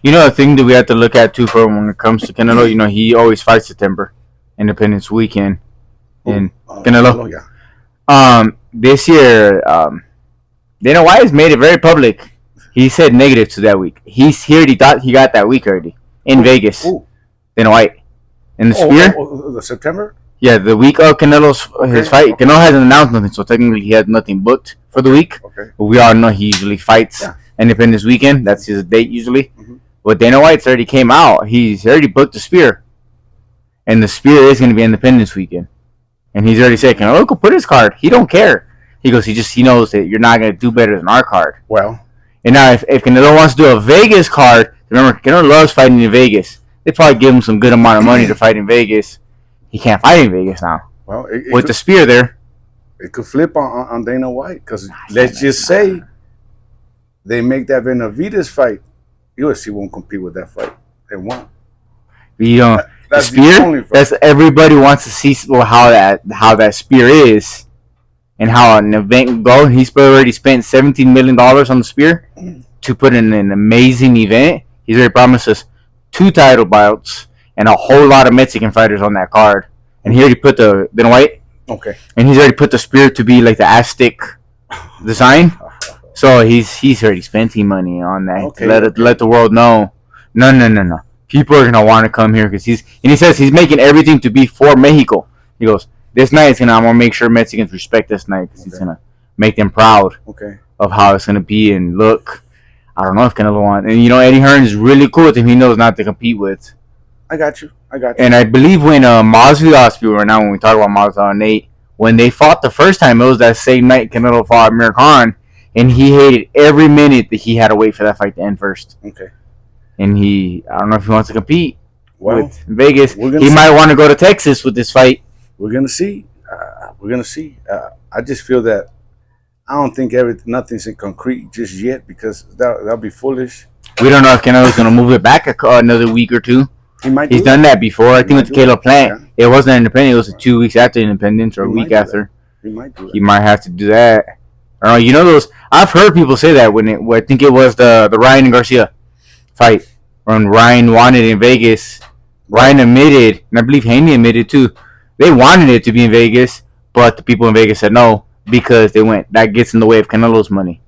You know, the thing that we have to look at too for when it comes to Canelo, you know, he always fights September, Independence Weekend, in Canelo. Canelo, yeah. This year, Dana White has made it very public. He said negative to that week. He already thought he got that week already in Vegas. Ooh. Dana White in the Spear. The September. Yeah, the week of Canelo's his fight. Okay. Canelo hasn't announced nothing, so technically he has nothing booked for the week. Okay. But we all know he usually fights Independence Weekend. That's his date usually. Mm-hmm. But Dana White's already came out. He's already booked the Spear, and the Spear is going to be Independence Weekend. And he's already said, Canelo could put his card. He don't care. He goes, he knows that you're not going to do better than our card. Well, and now if Canelo wants to do a Vegas card, remember Canelo loves fighting in Vegas. They probably give him some good amount of money to fight in Vegas. He can't fight in Vegas now. Well, with the Spear there, it could flip on Dana White because let's just say they make that Benavidez fight. UFC won't compete with that fight. They won't. You know, the Spear. That's everybody wants to see how that Spear is, and how an event can go. He's already spent $17 million on the Spear to put in an amazing event. He's already promised us 2 title bouts and a whole lot of Mexican fighters on that card. And he already put the Dana White. Okay. And he's already put the Spear to be like the Aztec design. So he's already spending money on that. Okay, let the world know. No. People are gonna want to come here because he says he's making everything to be for Mexico. He goes, this night I'm gonna make sure Mexicans respect this night because he's gonna make them proud of how it's gonna be and look. I don't know if Canelo wants, and you know Eddie Hearn is really cool with him. He knows not to compete with. I got you. And I believe when Masvidal right now, when we talk about Masvidal and Nate, when they fought the first time, it was that same night Canelo fought Amir Khan, and he hated every minute that he had to wait for that fight to end first. Okay. And I don't know if he wants to compete with Vegas. He see. Might want to go to Texas with this fight. We're gonna see. I just feel that I don't think nothing's in concrete just yet because that'll be foolish. We don't know if Canelo's gonna move it back another week or two. He's done that before. I think with Caleb Plant, it wasn't Independence. It was 2 weeks after Independence or a week after. He might have to do that. I don't know. You know those? I've heard people say that I think it was the Ryan and Garcia fight when Ryan wanted it in Vegas. Ryan admitted, and I believe Haney admitted too. They wanted it to be in Vegas, but the people in Vegas said no because that gets in the way of Canelo's money.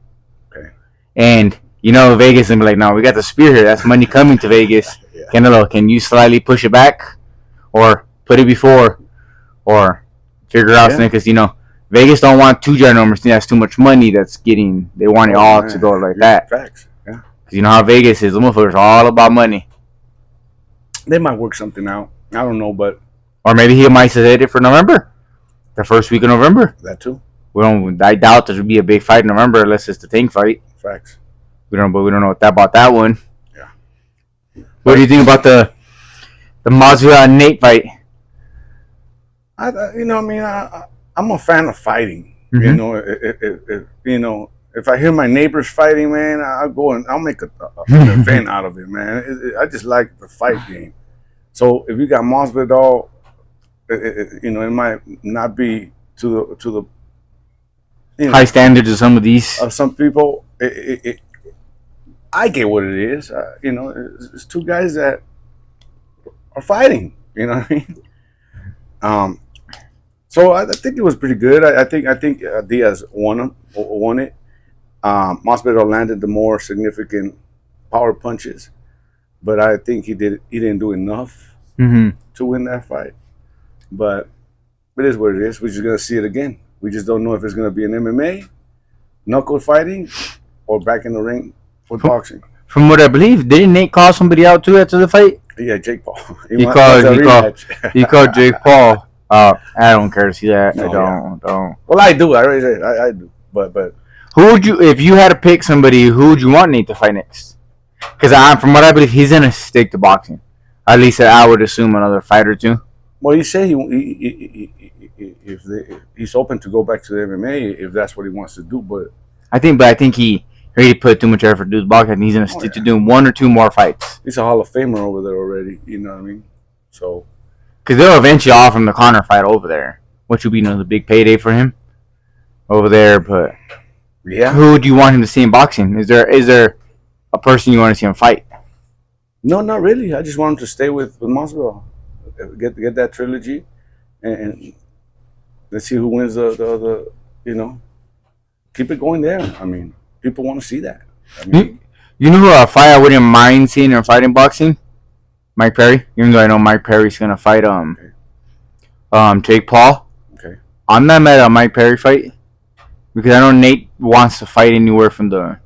Okay. And you know Vegas and be like, no, we got the Spear here. That's money coming to Vegas. Yeah. Canelo, can you slightly push it back, or put it before, or figure out something? Because you know Vegas don't want 2 general numbers. That's too much money. They want it all to go like that. Facts. Yeah. Because you know how Vegas is. The motherfuckers are all about money. They might work something out. I don't know, but or maybe he might set it for November, the first week of November. That too. I doubt there will be a big fight in November unless it's the Tank fight. Facts. We don't know about that one. Yeah. What do you think about the Masvidal and Nate fight? I'm a fan of fighting. Mm-hmm. You know, if I hear my neighbors fighting, man, I'll go and I'll make an event out of it, man. I just like the fight game. So if you got Masvidal, it might not be to the high standards of some of these. Some people, I get what it is. It's 2 guys that are fighting. You know what I mean? So I think it was pretty good. I think Diaz won it. Masvidal landed the more significant power punches, but I think he didn't do enough to win that fight. But it is what it is. We're just gonna see it again. We just don't know if it's gonna be an MMA, knuckle fighting, or back in the ring with boxing. From what I believe, didn't Nate call somebody out too after the fight? Yeah, Jake Paul. He called Jake Paul. I don't care to see that. No, I don't. Well, I do. I already said I do. But who would you, if you had to pick somebody, who would you want Nate to fight next? Because from what I believe, he's gonna stick to boxing. At least I would assume another fight or 2. Well, he said he's open to go back to the MMA if that's what he wants to do. But I think he already put too much effort to do boxing. He's gonna stick to doing 1 or 2 more fights. He's a Hall of Famer over there already. You know what I mean? So. Because they'll eventually offer him the Conor fight over there, which would be another big payday for him over there. But yeah, who would you want him to see in boxing? Is there a person you want to see him fight? No, not really. I just want him to stay with Masvidal, get that trilogy, and let's see who wins the keep it going there. I mean, people want to see that. I mean, you know who a fight I wouldn't mind seeing or fighting boxing? Mike Perry. Even though I know Mike Perry's gonna fight Jake Paul. Okay. I'm not mad at a Mike Perry fight because I know Nate wants to fight anywhere from the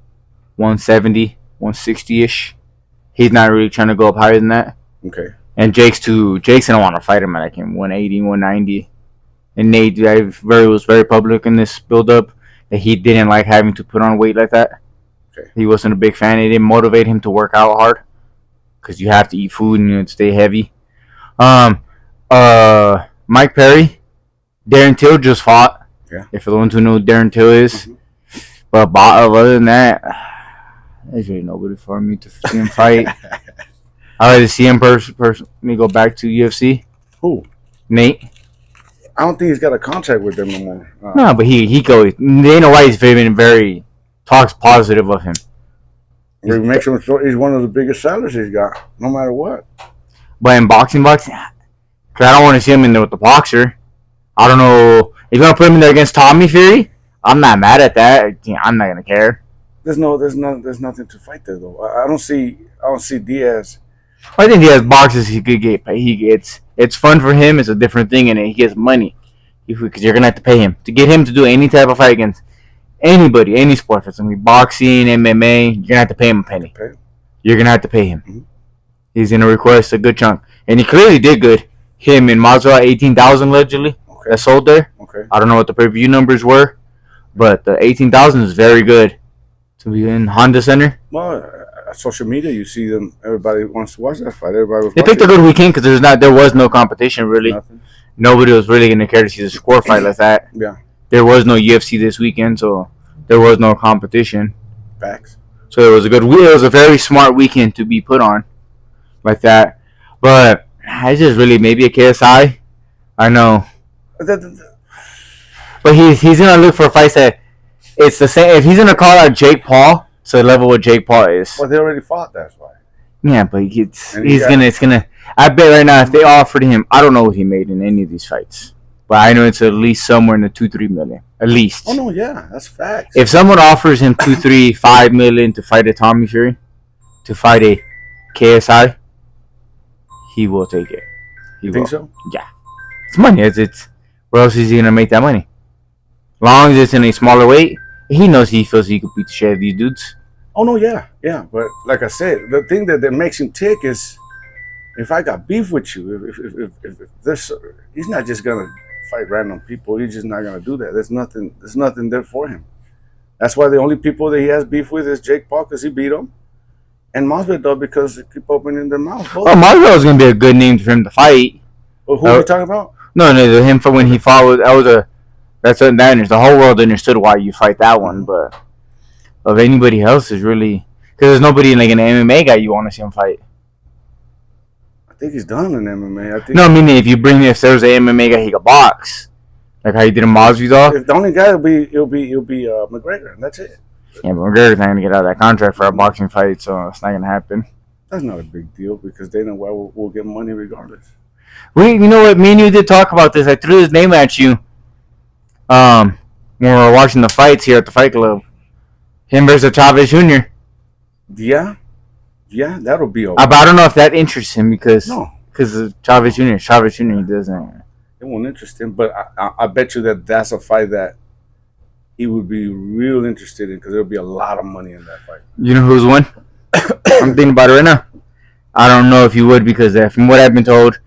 170, 160 ish. He's not really trying to go up higher than that. Okay. And Jake's gonna want to fight him at like 180, 190. And Nate was very public in this build up that he didn't like having to put on weight like that. Okay. He wasn't a big fan. It didn't motivate him to work out hard because you have to eat food and stay heavy. Mike Perry, Darren Till just fought. Yeah. If for the ones who know who Darren Till is, but other than that, there's really nobody for me to see him fight. I'd rather see him personally go back to UFC. Who? Nate. I don't think he's got a contract with them no more. No, but he goes. They know why he's very talks positive of him. He makes him he's one of the biggest sellers he's got, no matter what. But in boxing, because I don't want to see him in there with the boxer. I don't know if you're gonna put him in there against Tommy Fury. I'm not mad at that. I'm not gonna care. There's nothing to fight there though. I don't see Diaz. I think Diaz boxes he could get. It's fun for him. It's a different thing, and he gets money because you're gonna have to pay him to get him to do any type of fight against anybody, any sport. If it's gonna be boxing, MMA, you're gonna have to pay him a penny. Okay. You're gonna have to pay him. Mm-hmm. He's gonna request a good chunk, and he clearly did good. Him and Masvidal, 18,000 allegedly that sold there. Okay. I don't know what the pay-per-view numbers were, but the 18,000 is very good to be in Honda Center. Well, social media, you see them. Everybody wants to watch that fight. They picked a good weekend because there was no competition really. Nothing. Nobody was really gonna care to see the score fight like that. Yeah. There was no UFC this weekend, so there was no competition. Facts. So it was a very smart weekend to be put on like that. But I just really maybe a KSI. I know. But he's gonna look for fights that it's the same. If he's gonna call out Jake Paul, so the level what Jake Paul is. Well, they already fought. That's why. Yeah, but it's gonna. I bet right now if they offered him, I don't know what he made in any of these fights, but I know it's at least somewhere in the 2-3 million, at least. Oh no, yeah, that's facts. If someone offers him 2-3-5 million to fight a Tommy Fury, to fight a KSI, he will take it. You think so? Yeah, it's money. It's where else is he gonna make that money? As long as it's in a smaller weight, he feels he could beat the shit out of these dudes. Oh no, yeah. But like I said, the thing that makes him tick is if I got beef with you, if this, he's not just gonna fight random people. He's just not gonna do that. There's nothing there for him. That's why the only people that he has beef with is Jake Paul because he beat him, and Masvidal because they keep opening their mouth. Oh, Masvidal is gonna be a good name for him to fight. Well, who are you talking about? No, him for when he fought. That the whole world understood why you fight that one, but of anybody else is really because there's nobody like an MMA guy you want to see him fight. I think he's done in MMA. No, I mean if there's an MMA guy he could box, like how he did in Masvidal. If the only guy it'll be McGregor, and that's it. Yeah, but McGregor's not gonna get out of that contract for a boxing fight, so it's not gonna happen. That's not a big deal because they know why we'll get money regardless. You know what? Me and you did talk about this. I threw his name at you. When we were watching the fights here at the Fight Club, him versus Chavez Jr. Yeah, that'll be okay. But I don't know if that interests him because of Chavez Jr. He doesn't. It won't interest him, but I bet you that's a fight that he would be real interested in because there'll be a lot of money in that fight. You know who's won? I'm thinking about it right now. I don't know if he would because from what I've been told,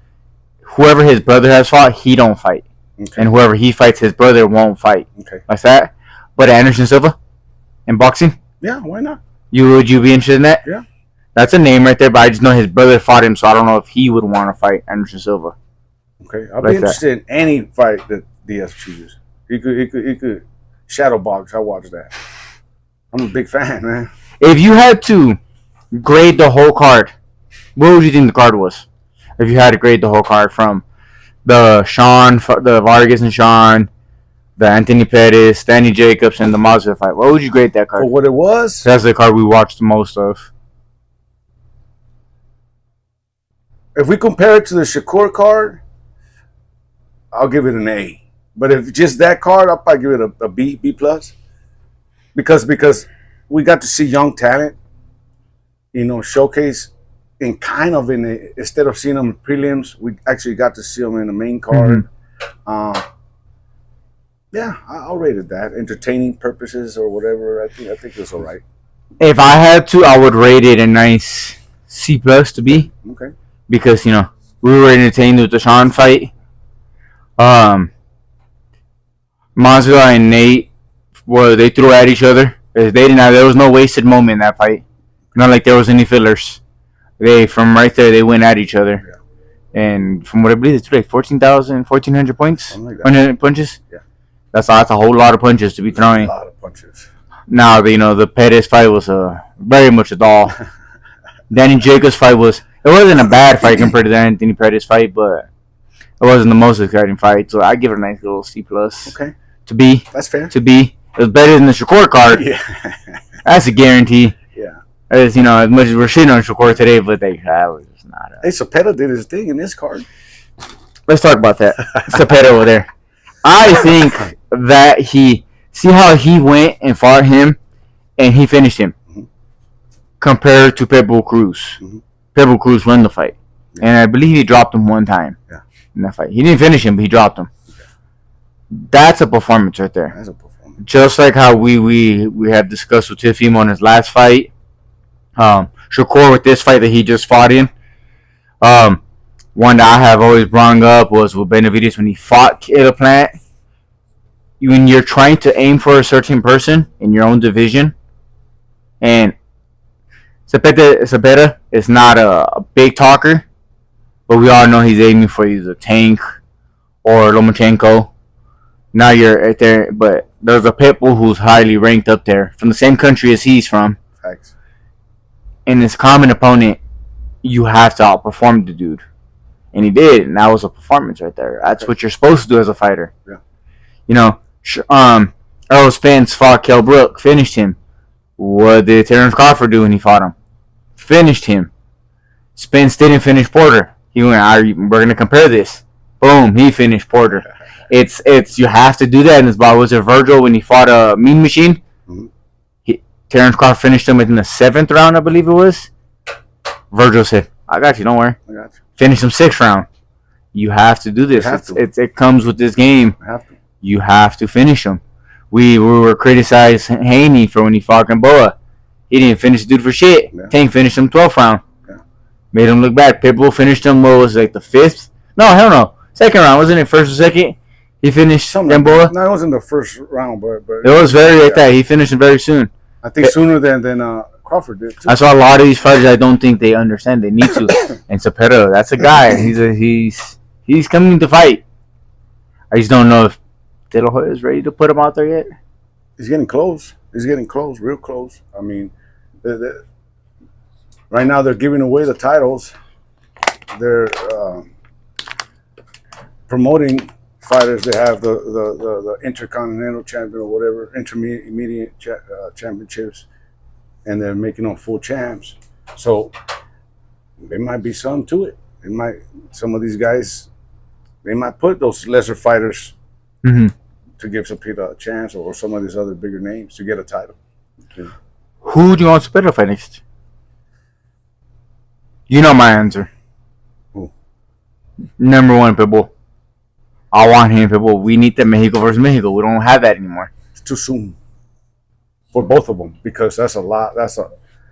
whoever his brother has fought, he don't fight. Okay. And whoever he fights, his brother won't fight. Okay. Like that. But Anderson Silva in boxing? Yeah, why not? Would you be interested in that? Yeah. That's a name right there, but I just know his brother fought him, so I don't know if he would want to fight Anderson Silva. Okay. I'll be interested in any fight that Diaz chooses. He could shadow box. I'll watch that. I'm a big fan, man. If you had to grade the whole card, what would you think the card was? If you had to grade the whole card from the Vargas and Sean, the Anthony Pettis, Danny Jacobs, and the Mazda fight, what would you grade that card? For what it was? That's the card we watched the most of. if we compare it to the Shakur card, I'll give it an A. But if just that card, I'll probably give it a B plus, because we got to see young talent, showcase instead of seeing them in prelims, we actually got to see them in the main card. Mm-hmm. Yeah, I'll rate it that. Entertaining purposes or whatever, I think it's all right. If I had to, I would rate it a nice C plus to B. Okay. Because, we were entertained with the Sean fight. Mazda and Nate, they threw at each other. There was no wasted moment in that fight. Not like there was any fillers. From right there, they went at each other. Yeah. And from what I believe, it's like 1,400 points. Something like that. 100 punches. Yeah. That's a whole lot of punches to be throwing. A lot of punches. Now, the Pettis fight was very much a doll. Danny Jacobs fight wasn't a bad fight compared to the Anthony Pettis fight, but it wasn't the most exciting fight. So I give it a nice little C plus. Okay. To B. That's fair. To B. It was better than the Shakur card. Yeah. That's a guarantee. Yeah. As much as we're shitting on Shakur today, but that was just not. Hey, Cepeda did his thing in this card. Let's talk about that. Cepeda over there. I think that see how he went and fought him, and he finished him. Mm-hmm. Compared to Pitbull Cruz. Mm-hmm. Pitbull Cruz won the fight, and I believe he dropped him one time. Yeah. In that fight, he didn't finish him, but he dropped him. Okay. That's a performance right there. That's a performance. Just like how we had discussed with Tifimo in his last fight. Shakur with this fight that he just fought in. One that I have always brought up was with Benavidez when he fought Caleb Plant. When you're trying to aim for a certain person in your own division, and Cepeda is not a big talker, but we all know he's aiming for either Tank or Lomachenko. Now you're right there, but there's a Pitbull who's highly ranked up there from the same country as he's from. Thanks. And his common opponent, you have to outperform the dude. And he did, and that was a performance right there. That's what you're supposed to do as a fighter. Yeah. Earl Spence fought Kell Brook, finished him. What did Terrence Crawford do when he fought him? Finished him. Spence didn't finish Porter. He went, we're going to compare this. Boom, he finished Porter. It's you have to do that in this ball. Was it Virgil when he fought a Mean Machine? Mm-hmm. Terrence Crawford finished him within the 7th round, I believe it was. Virgil said, I got you, don't worry. I got you. Finish him 6th round. You have to do this. It comes with this game. You have to finish him. We were criticizing Haney for when he fought Gamboa. He didn't finish the dude for shit. Yeah. Tank finished him 12th round. Yeah. Made him look bad. Pitbull finished him, what was it, like the 5th? No, hell no. 2nd round, wasn't it? 1st or 2nd? He finished Gamboa. No, it wasn't the 1st round, but it was very like that. He finished him very soon. I think sooner than Crawford did too. I saw a lot of these fighters. I don't think they understand. They need to. And Cepeda, that's a guy. He's coming to fight. I just don't know if De La Hoya is ready to put him out there yet. He's getting close. Real close. I mean, right now they're giving away the titles. They're promoting fighters. They have the Intercontinental Champion or whatever, intermediate championships, and they're making them full champs. So there might be some to it. Some of these guys, they might put those lesser fighters to give Cepeda a chance, or some of these other bigger names to get a title. Yeah. Who do you want Cepeda to fight next? You know my answer. Who? Number 1, Pitbull. I want him, Pitbull. We need the Mexico versus Mexico. We don't have that anymore. It's too soon for both of them, because that's a lot.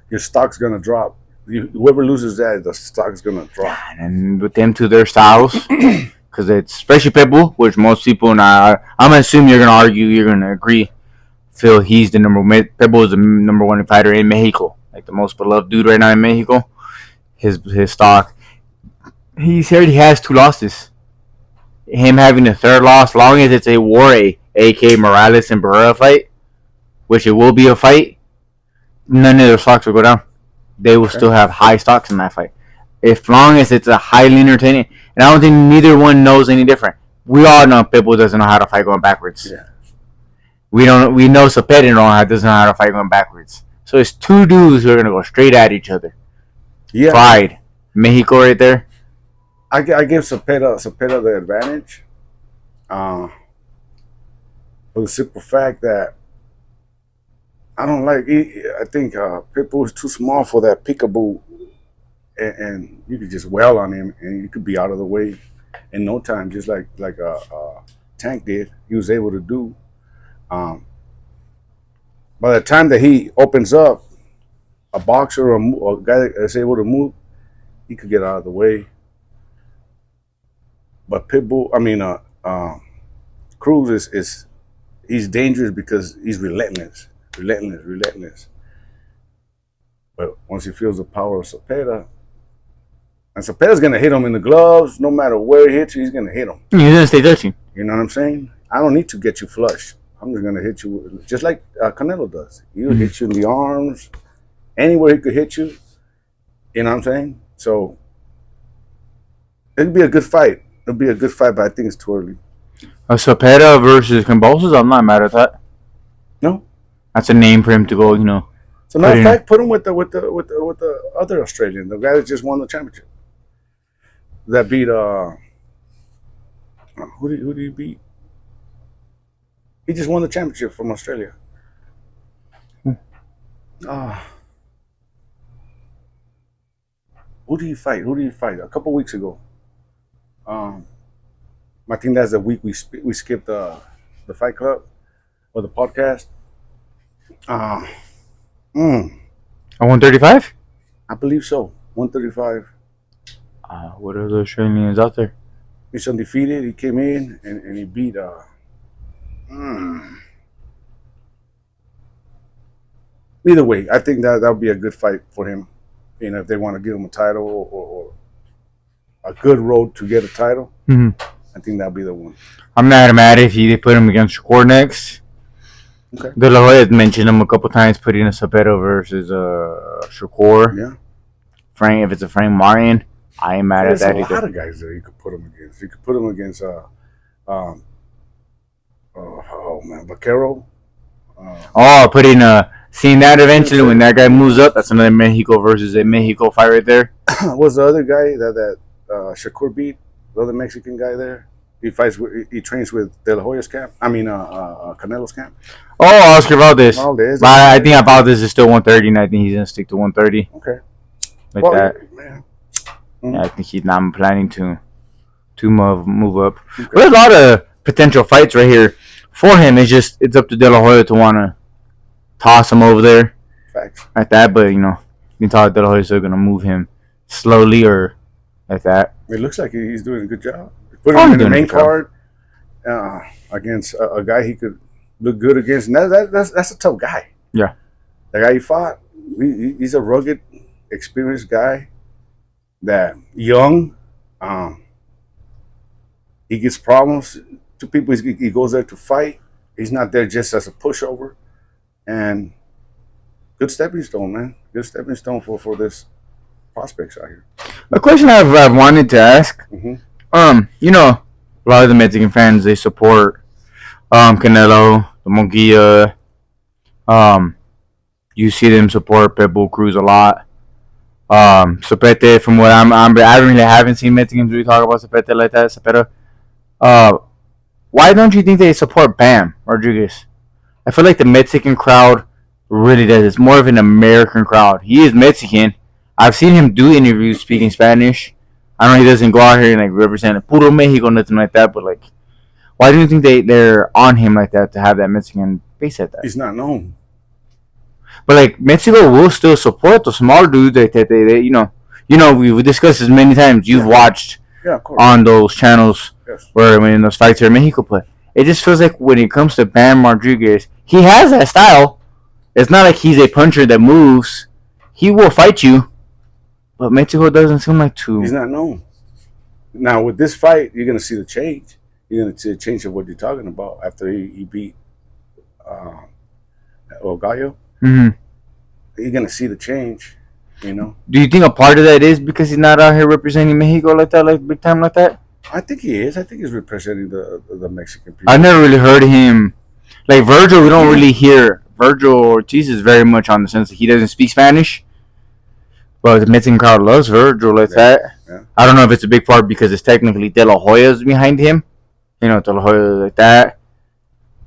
Your stock's gonna drop. Whoever loses that, the stock's gonna drop. And with them to their styles, because it's especially Pitbull, which most people, and I'm gonna assume you're gonna argue, you're gonna agree, feel he's the Pitbull is the number 1 fighter in Mexico, like the most beloved dude right now in Mexico. His stock, he already has 2 losses. Him having a 3rd loss, long as it's a war, AK Morales and Barrera fight, which it will be a fight, none of their stocks will go down. They will still have high stocks in that fight. As long as it's a highly entertaining, and I don't think neither one knows any different. We all know Pitbull doesn't know how to fight going backwards. Yeah. We know Cepeda doesn't know how to fight going backwards. So it's 2 dudes who are gonna go straight at each other. Yeah. Pride. Mexico right there. I give Cepeda the advantage. For the simple fact that I don't like. I think Pitbull is too small for that peekaboo, and you could just wail on him, and you could be out of the way in no time, just like Tank did. He was able to do. By the time that he opens up, a boxer or a guy that's able to move, he could get out of the way. But Pitbull, Cruz is he's dangerous because he's relentless. But once he feels the power of Cepeda, and Cepeda's gonna hit him in the gloves, no matter where he hits you, he's gonna hit him. He's gonna stay touching. You know what I'm saying? I don't need to get you flush. I'm just gonna hit you just like Canelo does. He'll hit you in the arms, anywhere he could hit you. You know what I'm saying? So it'd be a good fight. It'll be a good fight, but I think it's too early. Cepeda versus Cambosos, I'm not mad at that. No, that's a name for him to go. You know. So matter of fact, put him with the other Australian, the guy that just won the championship. That beat who do you beat? He just won the championship from Australia. Who do you fight? A couple weeks ago. I think that's the week we skipped the Fight Club or the podcast. 135? I believe so. 135. What are the Australians out there? He's undefeated. He came in and he beat. Either way, I think that would be a good fight for him. You know, if they want to give him a title or a good road to get a title, I think that'll be the one. I'm not mad if they put him against Shakur next. Okay. De La Hoya mentioned him a couple times, putting a Cepeda versus Shakur. Yeah. Frank, if it's a Frank Marion, I ain't mad at that either. There's a lot of guys there you could put him against. You could put him against Vaquero. Seeing that eventually when that guy moves up, that's another Mexico versus a Mexico fight right there. Was the other guy that Shakur beat? The other Mexican guy there? He trains with De La Hoya's camp. Canelo's camp. Oh, Oscar Valdez. But I think Valdez is still 130, and I think he's gonna stick to 130. Okay. That. Man. Yeah, I think he's not planning to move up. Okay. There's a lot of potential fights right here for him. It's up to De La Hoya to wanna toss him over there. Facts. Like that, but you can tell De La Hoya's still gonna move him slowly or like that. It looks like he's doing a good job. Put him in the main card against a guy he could look good against. And that's a tough guy. Yeah. The guy he fought, he's a rugged, experienced guy. That young, he gets problems to people. He goes there to fight. He's not there just as a pushover. And good stepping stone, man. Good stepping stone for this prospects out here. A question I've wanted to ask. A lot of the Mexican fans, they support Canelo, the Munguia. You see them support Pitbull Cruz a lot. Cepeda, from what I really haven't seen Mexicans really talk about Cepeda like that. Cepeda. Why don't you think they support Bam Rodriguez? I feel like the Mexican crowd really does. It's more of an American crowd. He is Mexican. I've seen him do interviews speaking Spanish. I know he doesn't go out here and represent Puro Mexico, nothing like that. But why do you think they're on him like that to have that Mexican base at that? He's not known. But Mexico will still support the small dudes that they we've discussed this many times. You've watched on those channels where when those fights are in Mexico. But it just feels like when it comes to Bam Rodriguez, he has that style. It's not like he's a puncher that moves. He will fight you. But Mexico doesn't seem like to. He's not known. Now, with this fight, you're going to see the change. You're going to see the change of what you're talking about after he beat Gallo. Mm-hmm. You're going to see the change, Do you think a part of that is because he's not out here representing Mexico like that, big time like that? I think he is. I think he's representing the Mexican people. I never really heard him. Like Virgil, we don't really hear Virgil Ortiz is very much on the sense that he doesn't speak Spanish. But the Mexican crowd loves Virgil like that. Yeah. I don't know if it's a big part because it's technically De La Hoya's behind him. De La Hoya like that.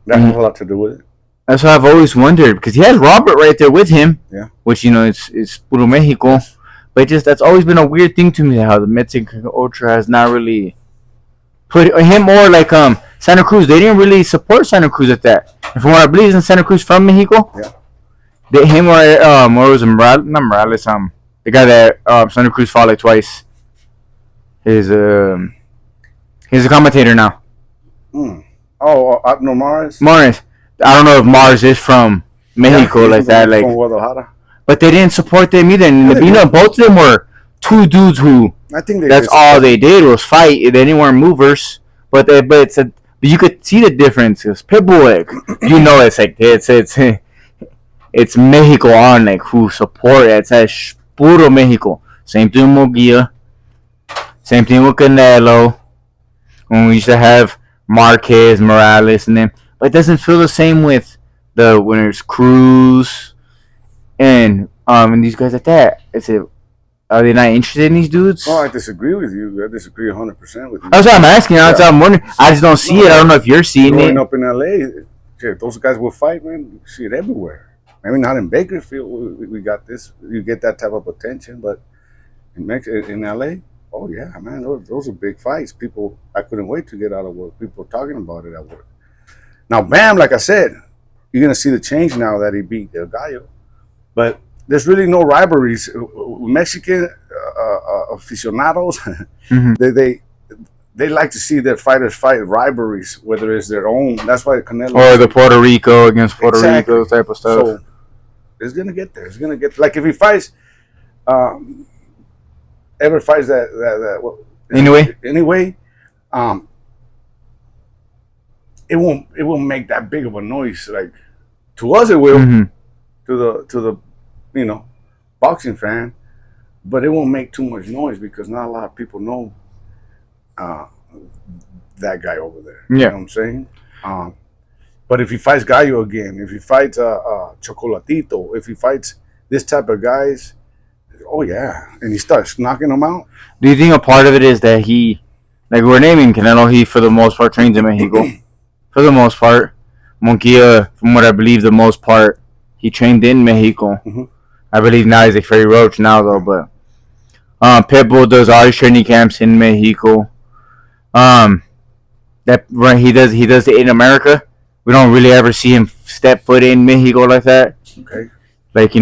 That has a lot to do with it. That's what I've always wondered because he has Robert right there with him. Yeah. Which it's Puro Mexico, but that's always been a weird thing to me how the Mexican ultra has not really put him more like Santa Cruz. They didn't really support Santa Cruz at that. And from what I believe, is in Santa Cruz from Mexico. Yeah. Him or was it Morales? Not Morales. The guy that Santa Cruz fought like twice. He's a commentator now. Oh, no, Mars. Mars. I don't know if Mars is from Mexico like that, like. From Guadalajara. But they didn't support them either. And both of them were two dudes who. I think that's all they did was fight. They didn't wear movers, but you could see the difference. Because Pitbull, it's Mexico on like who support it. It's puro Mexico. Same thing with Mogia. Same thing with Canelo. When we used to have Marquez, Morales, and them, but it doesn't feel the same with the winners Cruz and these guys like that. Are they not interested in these dudes? Oh, I disagree with you. I disagree 100% with you. That's what I'm asking. That's what I'm wondering. I just don't see it. I don't know if you're seeing growing up in LA, those guys will fight, man. You see it everywhere. Maybe not in Bakersfield. We got this. You get that type of attention, but in LA, oh yeah, man, those are big fights. People, I couldn't wait to get out of work. People were talking about it at work. Now, Bam, like I said, you're gonna see the change now that he beat El Gallo, but there's really no rivalries. Mexican aficionados, they like to see their fighters fight rivalries, whether it's their own. That's why Canelo or the Puerto Rico against Puerto Rico type of stuff. So it's gonna get there. It's gonna get like if he fights, ever fights that anyway, it won't make that big of a noise. Like to us, it will. To the boxing fan, but it won't make too much noise because not a lot of people know that guy over there. Yeah. You know what I'm saying? But if he fights Gallo again, if he fights Chocolatito, if he fights this type of guys, oh yeah, and he starts knocking them out. Do you think a part of it is that he, like we're naming Canelo, he for the most part trains in Mexico? For the most part. Monquilla, from what I believe, the most part, he trained in Mexico. I believe now he's like Ferry Roach now though, but Pitbull does all his training camps in Mexico. He does it in America. We don't really ever see him step foot in Mexico like that. Okay. Like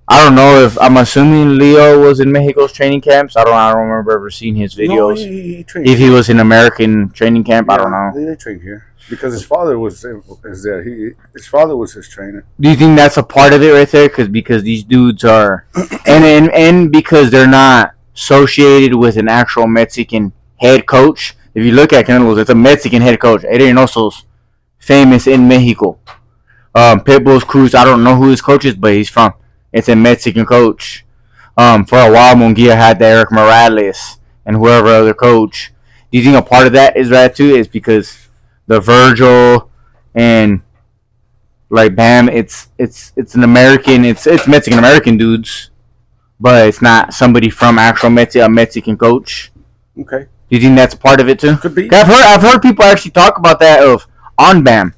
I don't know if I'm assuming Leo was in Mexico's training camps. I don't remember ever seeing his videos. No, he trained if he was in American training camp, I don't know. They trained here because his father was there. His father was his trainer. Do you think that's a part of it right there? Because these dudes are, and because they're not associated with an actual Mexican head coach. If you look at Canelo, it's a Mexican head coach. Reynoso's famous in Mexico. Pitbull's Cruz, I don't know who his coach is, but he's from. It's a Mexican coach. For a while, Munguia had the Eric Morales and whoever other coach. Do you think a part of that is that too? Is because the Virgil and like Bam, it's an American, it's Mexican American dudes, but it's not somebody from actual a Mexican coach. Okay. Do you think that's part of it too? Could be. I've heard people actually talk about that on Bam.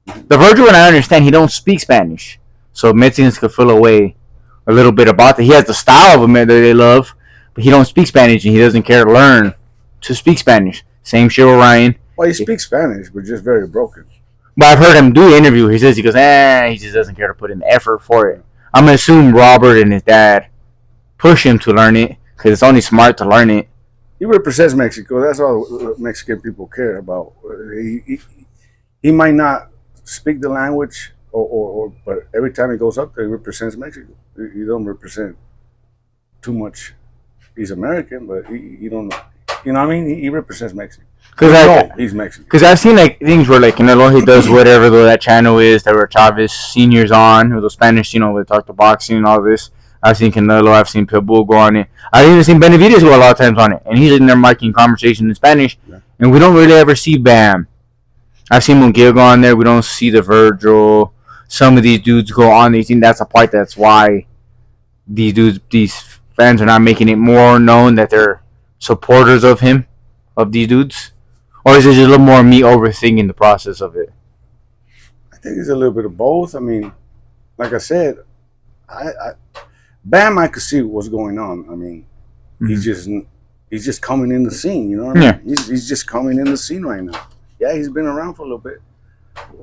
The Virgil, and I understand he don't speak Spanish. So Mexicans could feel away a little bit about that. He has the style of him that they love, but he don't speak Spanish and he doesn't care to learn to speak Spanish. Same shit with Ryan. Well, he speaks Spanish, but just very broken. But I've heard him do an interview. He says he just doesn't care to put in the effort for it. I'm gonna assume Robert and his dad push him to learn it because it's only smart to learn it. He represents Mexico. That's all Mexican people care about. He might not speak the language. But every time he goes up there, he represents Mexico. He don't represent too much. He's American, but he don't. You know what I mean? He represents Mexico. He's Mexican. Because I've seen like things where like Canelo he does whatever that channel is that were Chavez seniors on, or the Spanish, they talk to boxing and all this. I've seen Canelo, I've seen Pitbull go on it. I've even seen Benavidez go a lot of times on it, and he's in there making conversation in Spanish, and we don't really ever see Bam. I've seen Munguia go on there. We don't see the Virgil. Some of these dudes go on. They think that's a part. That's why these fans are not making it more known that they're supporters of him, of these dudes, or is it just a little more me overthinking the process of it? I think it's a little bit of both. I mean, like I said, Bam, I could see what's going on. I mean, he's just coming in the scene. You know what I mean? He's just coming in the scene right now. Yeah, he's been around for a little bit.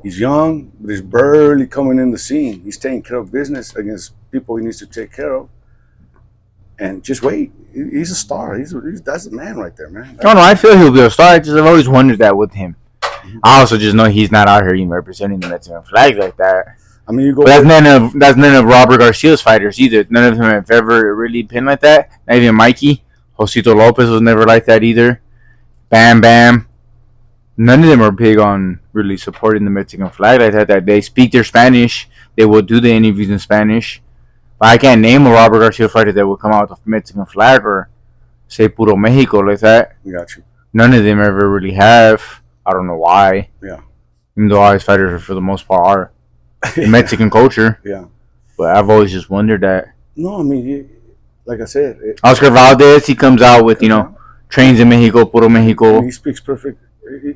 He's young, but he's barely coming in the scene. He's taking care of business against people he needs to take care of. And just wait. He's a star. That's the man right there, man. Oh no, I feel he'll be a star. I've always wondered that with him. I also just know he's not out here even representing the Mexican flag like that. I mean, you go. But that's none of Robert Garcia's fighters either. None of them have ever really been like that. Not even Mikey. Josito Lopez was never like that either. Bam Bam. None of them are big on really supporting the Mexican flag like that. That they speak their Spanish. They will do the interviews in Spanish. But I can't name a Robert Garcia fighter that will come out with a Mexican flag or say Puro Mexico like that. Got you. None of them ever really have. I don't know why. Yeah. Even though all his fighters are, for the most part, are the Mexican culture. Yeah. But I've always just wondered that. No, I mean, like I said, Oscar Valdez, he comes out with, trains in Mexico, Puro Mexico. He speaks perfect.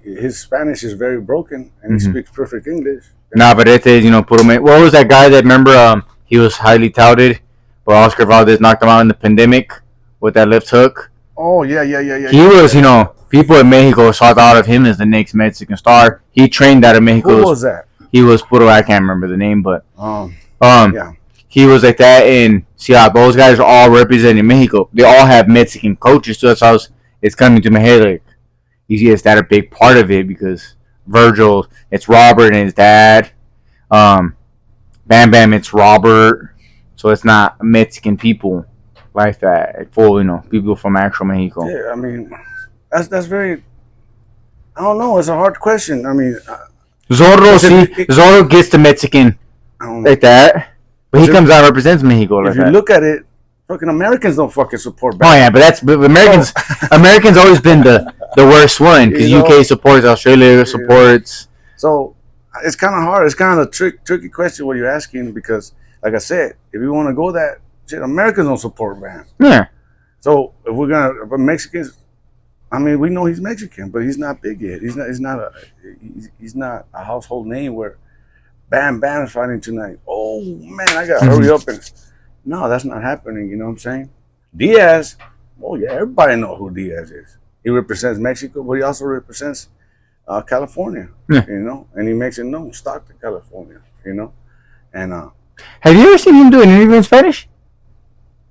His Spanish is very broken, and he speaks perfect English. Navarrete, Puro Mexico. What was that guy that, remember, he was highly touted, but Oscar Valdez knocked him out in the pandemic with that left hook? Oh, yeah. He was, people in Mexico thought of him as the next Mexican star. He trained out of Mexico. Who was that? He was Puro, I can't remember the name, but yeah. He was like that, and see how those guys are all representing Mexico. They all have Mexican coaches, so that's how it's coming to my head. Like, is that a big part of it? Because Virgil, it's Robert and his dad. Bam Bam, it's Robert. So it's not Mexican people like that. Like full, people from actual Mexico. Yeah, I mean, that's very. I don't know. It's a hard question. I mean, Zorro gets the Mexican like that, but he comes out and represents Mexico like that. If you look at it, fucking Americans don't fucking support Bam. Oh yeah, but Americans. Americans always been the worst one because UK supports, Australia supports. So it's kind of hard. It's kind of a tricky question what you're asking because, like I said, if you want to go that shit, Americans don't support Bam. Yeah. So if we're but Mexicans, I mean, we know he's Mexican, but he's not big yet. He's not a household name where Bam Bam is fighting tonight. Oh man, I gotta hurry up and. No, that's not happening. You know what I'm saying? Diaz. Oh yeah, everybody knows who Diaz is. He represents Mexico, but he also represents California. Yeah. And he makes it known, Stockton, California. And have you ever seen him do an interview in Spanish?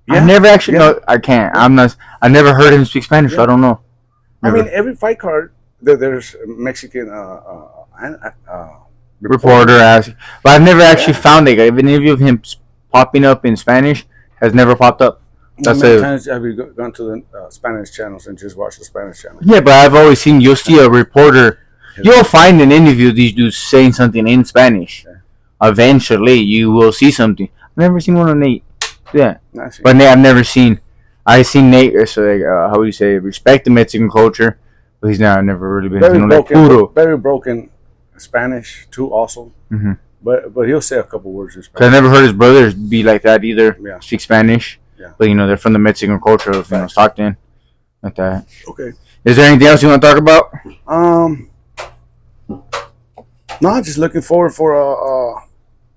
Yeah. I've never actually. No, I can't. Yeah. I never heard him speak Spanish. Yeah. So I don't know. Never. I mean, every fight card there's a Mexican reporter asking, but I've never actually found it. An interview of him popping up in Spanish has never popped up. That's How many times have you gone to the Spanish channels and just watched the Spanish channel? Yeah, but I've always seen you'll see a reporter. You'll find an interview of these dudes saying something in Spanish. Yeah. Eventually, you will see something. I've never seen one of Nate. Yeah, but Nate, I've never seen. I've seen Nate. So how would you say? Respect the Mexican culture, but he's never really been. Very broken Spanish too. Also, but he'll say a couple words in Spanish. Cause I never heard his brothers be like that either. Yeah. Speak Spanish. Yeah. But they're from the Mexican culture of Stockton, like that. Okay. Is there anything else you want to talk about? No, just looking forward for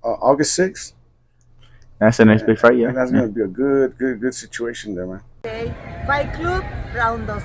August 6th. That's the next big fight, yeah. That's gonna be a good situation there, man. Okay. Fight Club, round 12.